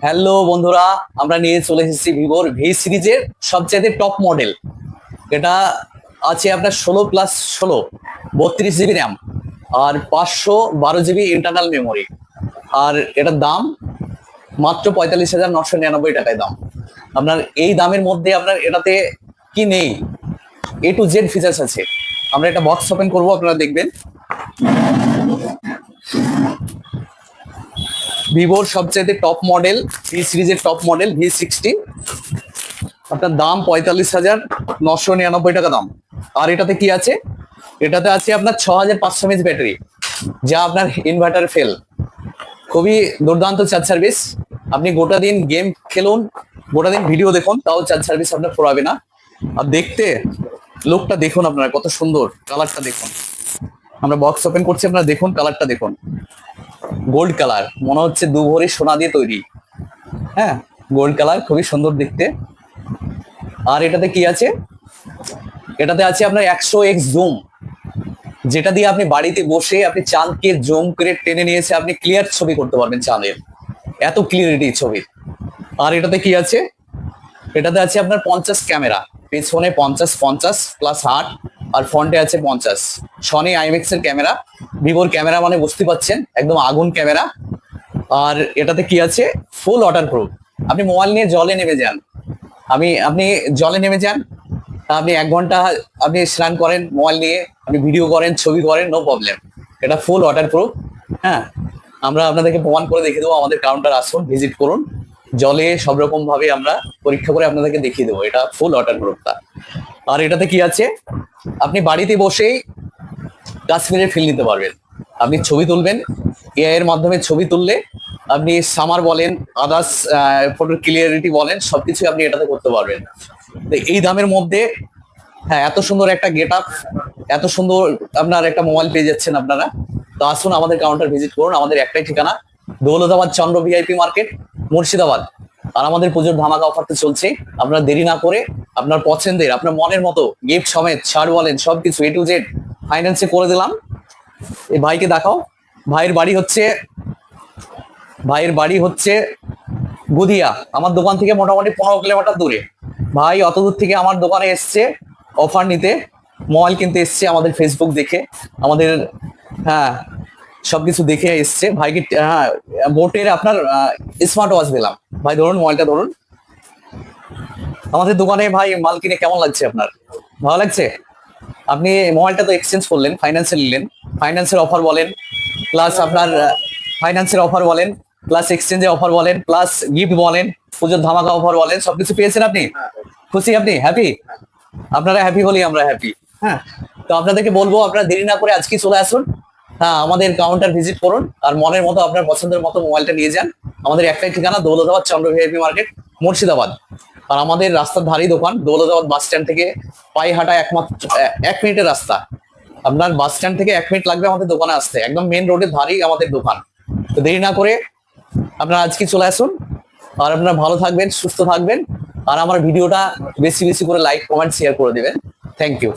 Hello বন্ধুরা, আমরা নিয়ে চলে এসেছি ভিভোর ভি সিরিজের সবচেয়ে টপ মডেল। এটা আছে আপনার 16+16 32 জিবি র্যাম আর 512 জিবি ইন্টারনাল মেমোরি। আর এটার দাম মাত্র 45,999 টাকায় দাম। আপনার এই দামের মধ্যে আপনার এটাতে কি নেই, এ টু জেড ফিচার্স আছে। আমরা এটা বক্স ওপেন করবো, আপনারা দেখবেন। ভিভোর সবচেয়ে টপ মডেল, ভি সিরিজের টপ মডেল V60। আপনার দাম 45,999 টাকা দাম। আর এটাতে কি আছে? এটাতে আছে আপনার 6500 mAh ব্যাটারি, যা আপনার ইনভার্টার ফেল। খুবই দুর্দান্ত চার্জ সার্ভিস। আপনি গোটা দিন গেম খেলুন, গোটা দিন ভিডিও দেখুন, তাও চার্জ সার্ভিস আপনার ফুরাবে না। আর দেখতে লুকটা দেখুন, আপনারা কত সুন্দর, কালারটা দেখুন। আমরা বক্স ওপেন করছি, আপনারা দেখুন কালারটা দেখুন। গোল্ড কালার, মনে হচ্ছে দু ভরি সোনা দিয়ে তৈরি। হ্যাঁ, গোল্ড কালার, খুবই সুন্দর দেখতে। আর এটাতে কি আছে? এটাতে আছে আপনার 100x জুম, যেটা দিয়ে আপনি বাড়িতে বসে আপনি চাঁদকে জুম করে টেনে নিয়েছে, আপনি ক্লিয়ার ছবি করতে পারবেন চাঁদের, এত ক্লিয়ারিটি ছবির। আর এটাতে কি আছে? এটাতে আছে আপনার 50 ক্যামেরা, পেছনে 50 50 প্লাস 8, আর ফ্রন্টে আছে 50। সনি আইম্যাক্স এর ক্যামেরা। ভিভোর ক্যামেরা মানে বুঝতে পাচ্ছেন, একদম আগুন ক্যামেরা। আর এটাতে কি আছে? ফুল ওয়াটার প্রুফ। আপনি মোবাইল নিয়ে জলে নেমে যান, আপনি জলে নেমে যান, আপনি 1 ঘন্টা আপনি স্নান করেন মোবাইল নিয়ে, আপনি ভিডিও করেন, ছবি করেন, নো প্রবলেম। এটা ফুল ওয়াটার প্রুফ। হ্যাঁ, আমরা আপনাদেরকে প্রমাণ করে দেখিয়ে দেবো। আমাদের কাউন্টার আসুন, ভিজিট করুন। জলে সব রকম ভাবে আমরা পরীক্ষা করে আপনাদেরকে দেখিয়ে দেবো এটা ফুল ওয়াটার প্রুফটা। আর এটাতে কি আছে? আপনি বাড়িতে বসেই কাশ্মীরের ফিল নিতে পারবেন। আপনি ছবি তুলবেন, এআই এর মাধ্যমে ছবি তুললে আপনি সামার বলেন, আদার্স ফটোর ক্লিয়ারিটি বলেন, সবকিছু আপনি এটাতে করতে পারবেন। তো এই দামের মধ্যে, হ্যাঁ, এত সুন্দর একটা গেট আপ, এত সুন্দর আপনার একটা মোবাইল পেয়ে যাচ্ছেন আপনারা। তো আসুন, আমাদের কাউন্টার ভিজিট করুন। আমাদের একটাই ঠিকানা, দৌলতাবাদ চন্দ্র ভিআইপি মার্কেট, মুর্শিদাবাদ। আর আমাদের পুজোর ধামাকা অফার তো চলছে। আপনারা দেরি না করে আপনার পছন্দের, আপনার মনের মতো গিফট সমেত ছাড় বলেন সবকিছু A to Z ফাইন্যান্সে করে দিলাম। এই ভাইকে দেখাও। ভাইয়ের বাড়ি হচ্ছে গুদিয়া। আমার দোকান থেকে মোটামুটি 15 কিলোমিটার দূরে। ভাই অত দূর থেকে আমার দোকানে এসছে অফার নিতে, মোবাইল কিনতে এসছে আমাদের ফেসবুক দেখে, আমাদের, হ্যাঁ, সবকিছু দেখে এসছে। ভাইকে, হ্যাঁ, বোটের আপনার স্মার্ট ওয়াচ দিলাম। ভাই ধরুন, মোবাইলটা ধরুন। আমাদের দোকানে ভাই মাল কিনে কেমন লাগছে আপনার? ভালো লাগছে? আপনি মোবাইলটা তো এক্সচেঞ্জ করলেন, ফাইন্যান্সে নিলেন, ফাইন্যান্সের অফার বলেন, প্লাস আপনার ফাইন্যান্সের অফার বলেন, প্লাস এক্সচেঞ্জের অফার বলেন, প্লাস গিফট বলেন, পুজোর ধামাকা অফার বলেন, সবকিছু পেয়েছেন আপনি? খুশি? আপনি হ্যাপি? আপনারা হ্যাপি হলেই আমরা হ্যাপি। হ্যাঁ, তো আপনাদেরকে বলবো, আপনারা দেরি না করে আজকে চলে আসুন। হ্যাঁ, আমাদের কাউন্টার ভিজিট করুন, আর মনের মতো আপনার পছন্দের মতো মোবাইলটা নিয়ে যান। আমাদের একটাই ঠিকানা, দৌলতাবাদ চন্দ্র ভিআইপি মার্কেট, মুর্শিদাবাদ। আর আমাদের রাস্তার ধারেই দোকান, দৌলতাবাদ বাস স্ট্যান্ড থেকে পায়ে হাঁটা একমাত্র 1 মিনিটের রাস্তা। আপনার বাস স্ট্যান্ড থেকে 1 মিনিট লাগবে আমাদের দোকানে আসতে, একদম মেন রোডের ধারেই আমাদের দোকান। তো দেরি না করে আপনারা আজকে চলে আসুন। আর আপনারা ভালো থাকবেন, সুস্থ থাকবেন। আর আমার ভিডিওটা বেশি বেশি করে লাইক, কমেন্ট, শেয়ার করে দেবেন। Thank you.